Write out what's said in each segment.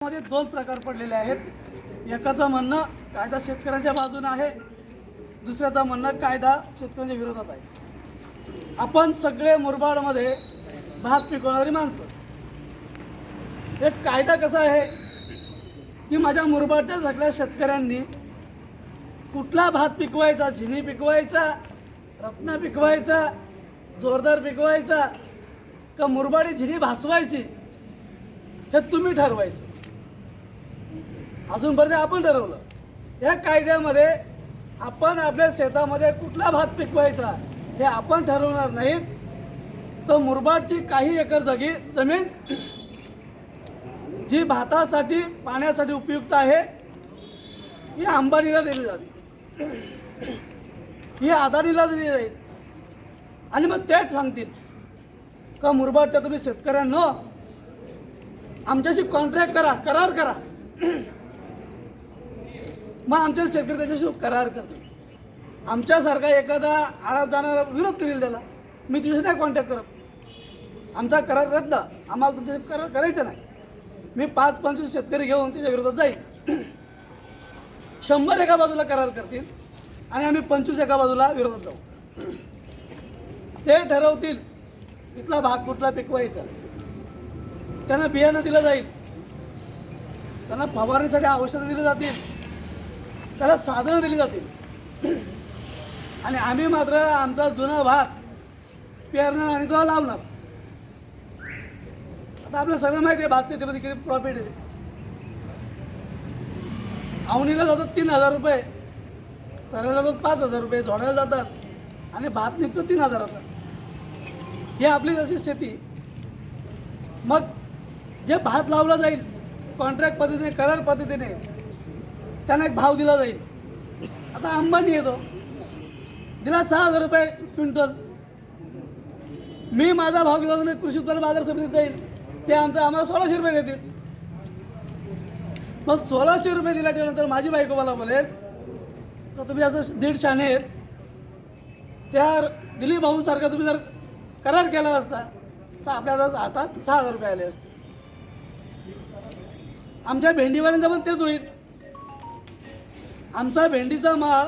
मध्ये दोन प्रकार पडलेले आहेत. एकाचं म्हणणं कायदा शेतकऱ्यांच्या बाजूने आहे, दुसऱ्याचं म्हणणं कायदा शेतकऱ्यांच्या विरोधात आहे. आपण सगळे मुरबाडमध्ये भात पिकवणारी माणसं. एक कायदा कसा आहे की माझ्या मुरबाडच्या सगळ्या शेतकऱ्यांनी कुठला भात पिकवायचा, झिनी पिकवायचा, रत्ना पिकवायचा, जोरदार पिकवायचा का मुरबाडी झिनी भासवायची हे तुम्ही ठरवायचं. अजूनपर्यंत आपण ठरवलं. या कायद्यामध्ये आपण आपल्या शेतामध्ये कुठला भात पिकवायचा हे आपण ठरवणार नाहीत. तर मुरबाडची काही एकर जमीन जी भातासाठी पाण्यासाठी उपयुक्त आहे ही अंबानीला दिली जाते, ही अदानीला दिली जाईल. आणि मग तेच सांगतील का मुरबाडच्या तुम्ही शेतकऱ्यांनो आमच्याशी कॉन्ट्रॅक्ट करा, करार करा. मग आमचे शेतकरी त्याच्याशी करार करतील. आमच्यासारखा एखादा आळा जाणारा विरोध करेल त्याला. मी तुझ्याशी नाही कॉन्टॅक्ट करत, आमचा करार रद्द, आम्हाला तुमच्याशी करार करायचं नाही. मी 5-25 शेतकरी घेऊन त्याच्या विरोधात जाईल. 100 एका बाजूला करार करतील आणि आम्ही 25 एका बाजूला विरोधात जाऊ. ते ठरवतील इथला भात कुठला पिकवायचा. त्यांना बियाणं दिलं जाईल, त्यांना फवारणीसाठी औषधं दिली जातील, त्याला साधनं दिली जातील. आणि आम्ही मात्र आमचा जुना भात पेरणार आणि तो लावणार. आता आपल्याला सगळं माहिती आहे भात शेतीमध्ये किती प्रॉफिट आहे. आवणीला जातात 3,000 रुपये, सरायला जातात 5,000 रुपये, झोडायला जातात आणि भात निघतो 3,000चा. ही आपली जशी शेती. मग जे भात लावला जाईल कॉन्ट्रॅक्ट पद्धतीने, करार पद्धतीने, त्यांना एक भाव दिला जाईल. आता अंबानी येतो, दिला 6,000 रुपये क्विंटल. मी माझा भाव घेतो नाही, कृषी उत्पन्न बाजार समितीत जाईल, ते आम्हाला 1,600 रुपये देतील. मग 1,600 रुपये दिल्याच्या नंतर माझी बायको मला बोलेल तर तुम्ही असं 150 आहेत, त्या दिलीप भाऊसारखा तुम्ही जर करार केला असता तर आपल्याला हातात 6,000 रुपये आले असते. आमच्या भेंडीवाल्यांचं पण तेच होईल. आमचा भेंडीचा माळ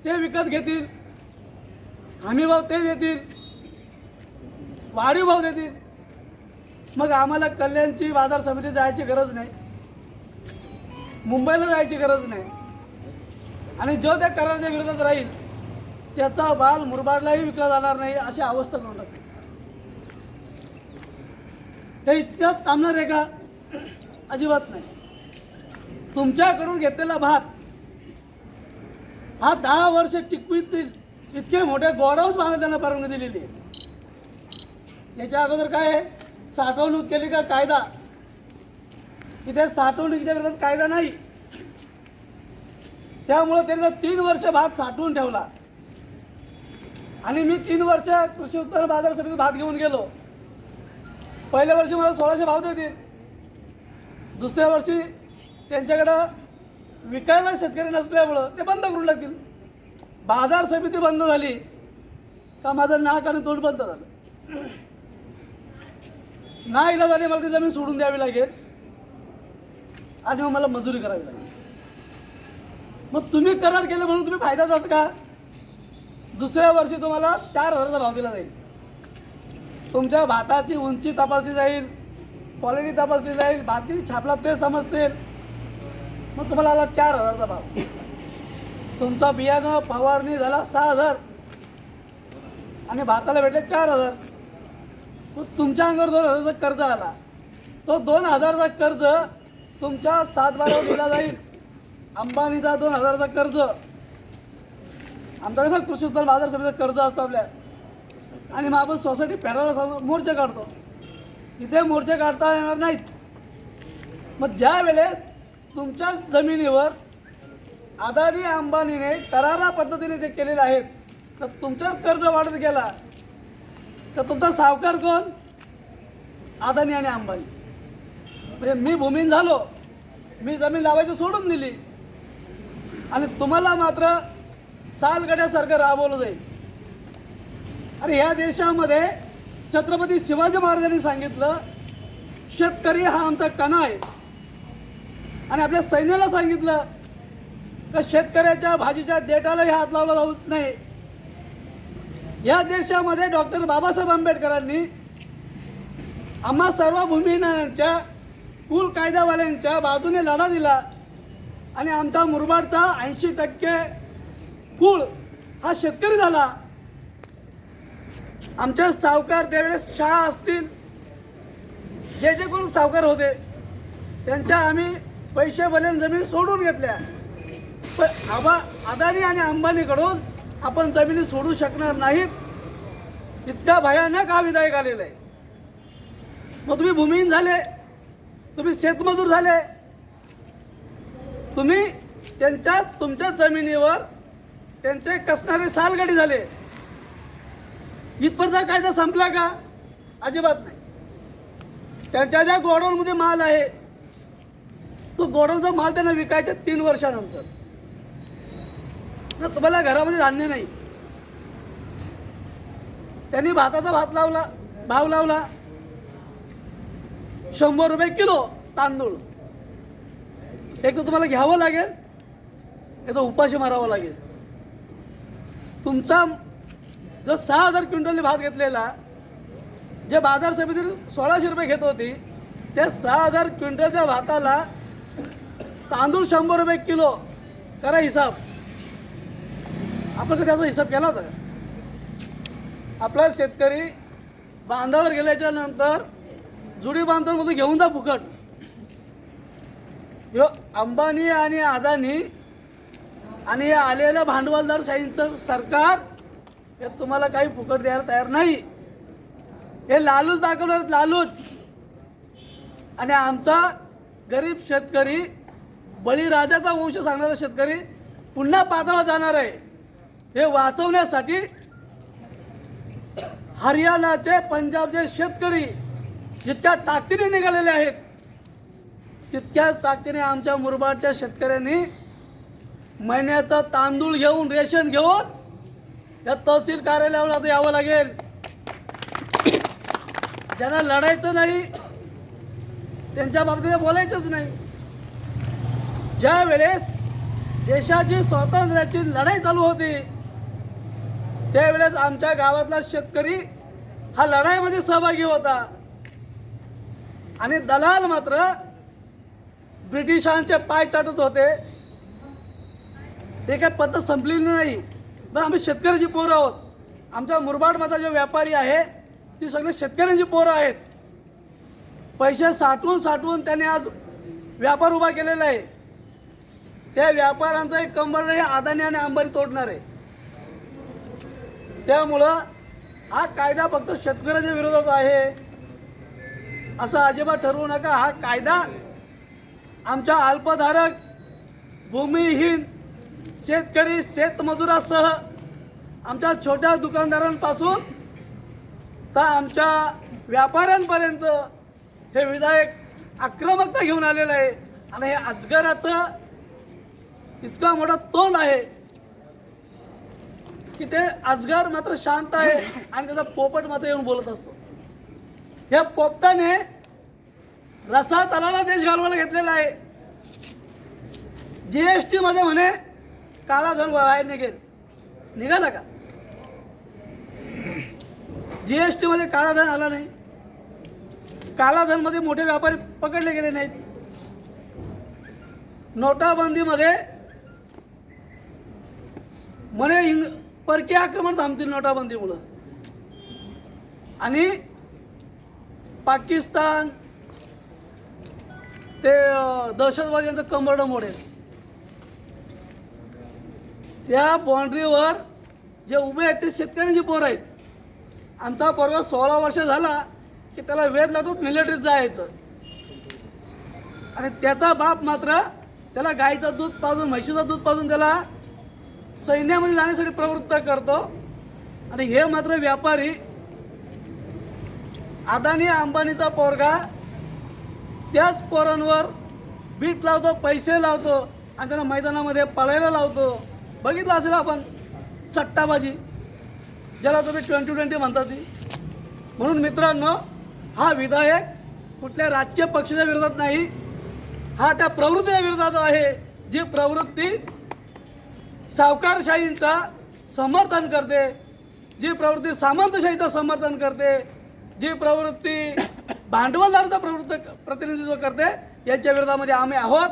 ते विकत घेतील, हमी भाव ते देतील, वाढीव भाव देतील. मग आम्हाला कल्याणची बाजार समिती जायची गरज नाही, मुंबईला जायची गरज नाही. आणि जो त्या कराराच्या विरोधात राहील त्याचा माल मुरबाडलाही विकला जाणार नाही, अशी अवस्था करून टाकली. हे इतक्यात थांबणार आहे का? अजिबात नाही. तुमच्याकडून घेतलेला भात हा 10 वर्ष टिकवितील इतके मोठे गोडाऊन्स आम्हाला त्यांना परवानगी दिलेली आहे. याच्या अगोदर काय आहे, साठवणूक केली का कायदा. इथे साठवणुकीच्या विरोधात कायदा नाही. त्यामुळे त्यांनी 3 वर्ष भात साठवून ठेवला. आणि मी 3 वर्ष कृषी उत्पन्न बाजार समितीत भात घेऊन गेलो. पहिल्या वर्षी मला 1,600 भाव देतील, दुसऱ्या वर्षी त्यांच्याकडं विकायला शेतकरी नसल्यामुळं ते बंद करून टाकतील. बाजार समिती बंद झाली का माझं नाक आणि तोंड बंद झालं. ना इलाजाने मला ती जमीन सोडून द्यावी लागेल आणि मग मला मजुरी करावी लागेल. मग तुम्ही करार केले म्हणून तुम्ही फायदा जात का? दुसऱ्या वर्षी तुम्हाला 4,000चा भाव दिला जाईल. तुमच्या भाताची उंची तपासली जाईल, क्वालिटी तपासली जाईल, भाती छापला ते समजतील. मग तुम्हाला आला 4,000चा भाव. तुमचा बियाणं फवारणी झाला 6,000 आणि भाताला भेटले 4,000. मग तुमच्या अंगावर 2,000चा कर्ज आला. तो 2,000चा कर्ज तुमच्या 7/12 दिला जाईल. अंबानीचा 2,000चा कर्ज. आमचा कसं कृषी उत्पन्न बाजार समितीचं कर्ज असतं आपल्या. आणि मग आपण सोसायटी फेडायला मोर्चे काढतो. इथे मोर्चे काढता येणार नाहीत. मग ज्या वेळेस तुमच्या जमिनीवर अदानी अंबानीने करारा पद्धतीने जे केलेले आहेत तर तुमच्यावर कर्ज वाढत गेला तर तुमचा सावकार कोण? अदानी आणि अंबानी. म्हणजे मी भूमिहीन झालो, मी जमीन लावायची सोडून दिली आणि तुम्हाला मात्र सालगड्यासारखं राबवलं जाईल. अरे या देशामध्ये छत्रपती शिवाजी महाराजांनी सांगितलं शेतकरी हा आमचा कणा आहे, आणि आपल्या सैन्याला सांगितलं का शेतकऱ्याच्या भाजीच्या देठालाही हात लावला जाऊ नाही. या देशामध्ये डॉक्टर बाबासाहेब आंबेडकरांनी आम्हा सर्व भूमिहीनांच्या कुल कायदावाल्यांच्या बाजूने लढा दिला आणि आमचा मुरबाडचा 80% कुळ हा शेतकरी झाला. आमचे सावकार त्यावेळेस शाळा असतील, जे जे कोण सावकार होते त्यांच्या आम्ही पैसे भरून जमीन सोडून घेतल्या. पण अदानी आणि अंबानीकडून आपण जमिनी सोडू शकणार नाहीत, इतका भयानक हा विधायक आलेला आहे. मग तुम्ही भूमिहीन झाले, तुम्ही शेतमजूर झाले, तुम्ही तुमच्या जमिनीवर त्यांचे कसणारे सालगाडी झाले. इथपर्यंत कायदा संपला का? अजिबात नाही. त्यांच्या ज्या गोडाऊनमध्ये माल आहे तो गोडाऊनचा माल त्यांना विकायचा 3 वर्षानंतर. तुम्हाला घरामध्ये धान्य नाही, त्यांनी भाताचा भाव लावला 100 रुपये किलो तांदूळ. एक तर तुम्हाला घ्यावं लागेल, एक तर उपाशी मारावं लागेल. तुमचा जो 6000 क्विंटलने भात घेतलेला, जे बाजार समितीत 1600 रुपये घेत होती, त्या 6000 क्विंटलच्या भाताला तांदूळ 100 रुपये किलो. करा हिसाब. आपण त्याचा हिसाब केला होता का? आपला शेतकरी बांधावर गेल्याच्या नंतर जुडी बांधून घेऊन जा फुकट. अंबानी आणि अदानी आणि हे आलेलं भांडवलदारशाहींचं सरकार हे तुम्हाला काही फुकट द्यायला तयार नाही. हे लालूच दाखवणार, लालूच. आणि आमचा गरीब शेतकरी, बळीराजाचा वंश सांगणारा शेतकरी पुन्हा पाताळात जाणार आहे. हे वाचवण्यासाठी हरियाणाचे, पंजाबचे शेतकरी जितक्या ताकदीने निघालेले आहेत, तितक्याच ताकदीने आमच्या मुरबाडच्या शेतकऱ्यांनी महिन्याचा तांदूळ घेऊन, रेशन घेऊन या तहसील कार्यालयावर आता यावं लागेल. ज्यांना लढायचं नाही त्यांच्या बाबतीत बोलायचंच नाही. ज्या वेळेस देशाची स्वातंत्र्याची लढाई चालू होती त्यावेळेस आमच्या गावातला शेतकरी हा लढाईमध्ये सहभागी होता आणि दलाल मात्र ब्रिटिशांचे पाय चाटत होते. ते काय पद्धत संपलेली नाही. पण आम्ही शेतकऱ्याची पोरं आहोत. आमच्या मुरबाडमधला जो व्यापारी आहे ती सगळे शेतकऱ्यांची पोरं आहेत. पैसे साठवून त्यांनी आज व्यापार उभा केलेला आहे. त्या व्यापाऱ्यांचा एक कंबर हे अदानी आणि अंबानी तोडणार आहे. त्यामुळं हा कायदा फक्त शेतकऱ्याच्या विरोधात आहे असं अजिबात ठरवू नका. हा कायदा आमच्या अल्पधारक, भूमिहीन शेतकरी, शेतमजुरासह आमच्या छोट्या दुकानदारांपासून तर आमच्या व्यापाऱ्यांपर्यंत हे विधायक आक्रमकता घेऊन आलेलं आहे. आणि हे अजगराचं इतका मोठा तोंड आहे की ते अजगर मात्र शांत आहे आणि त्याचा पोपट मात्र येऊन बोलत असतो. या पोपटाने रसा तलाला देश घालवायला घेतलेला आहे. GST मध्ये म्हणे काळा धन बाहेर निघाला का? GST मध्ये काळा धन आला नाही. काळा धन मध्ये मोठे व्यापारी पकडले गेले नाहीत. नोटाबंदीमध्ये म्हणे परकीय आक्रमण थांबतील नोटाबंदीमुळं आणि पाकिस्तान ते दहशतवाद्यांचं कंबरडं मोडेल. त्या बाँड्रीवर जे उभे आहेत ते शेतकऱ्यांची पोरं आहेत. आमचा पोरगा 16 वर्ष झाला की त्याला वेध लागतो मिलिटरीत जायचं आणि त्याचा बाप मात्र त्याला गाईचं दूध पाजून, म्हशीचं दूध पाजून त्याला सैन्यामध्ये जाण्यासाठी प्रवृत्त करतो. आणि हे मात्र व्यापारी अदानी अंबानीचा पोरगा त्याच पोरांवर बीट लावतो, पैसे लावतो आणि त्यांना मैदानामध्ये पळायला लावतो. बघितलं असेल आपण सट्टाबाजी, ज्याला तुम्ही 2020 म्हणतात ती. म्हणून मित्रांनो, हा विधायक कुठल्या राजकीय पक्षाच्या विरोधात नाही, हा त्या प्रवृत्तीच्या विरोधात आहे, जी प्रवृत्ती सावकारशाहींचा समर्थन करते, जी प्रवृत्ती सामंतशाहीचं समर्थन करते, जी प्रवृत्ती भांडवलदाराचं प्रतिनिधित्व करते, यांच्या विरोधामध्ये आम्ही आहोत.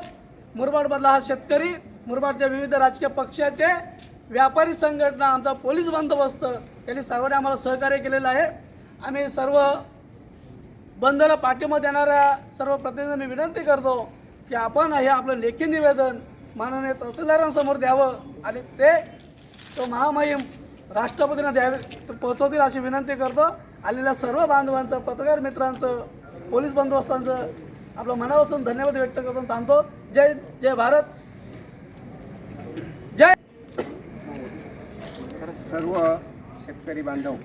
मुरबाडमधला हा शेतकरी, मुरबाडच्या विविध राजकीय पक्षाचे, व्यापारी संघटना, आमचा पोलीस बंदोबस्त यांनी सर्वांनी आम्हाला सहकार्य केलेलं आहे. आम्ही सर्व बंदला पाठिंबा देणाऱ्या सर्व प्रतिनिधींना मी विनंती करतो की आपण हे आपलं लेखी निवेदन माननीय तहसीलदारांसमोर द्यावं आणि तो महामहिम राष्ट्रपतींना द्यावे, पोहोचवतील अशी विनंती करतो. आलेल्या सर्व बांधवांचं, पत्रकार मित्रांचं, पोलीस बंदोबस्तांचं आपलं मनापासून धन्यवाद व्यक्त करून थांबतो. जय जय भारत, जय. तर सर्व शेतकरी बांधव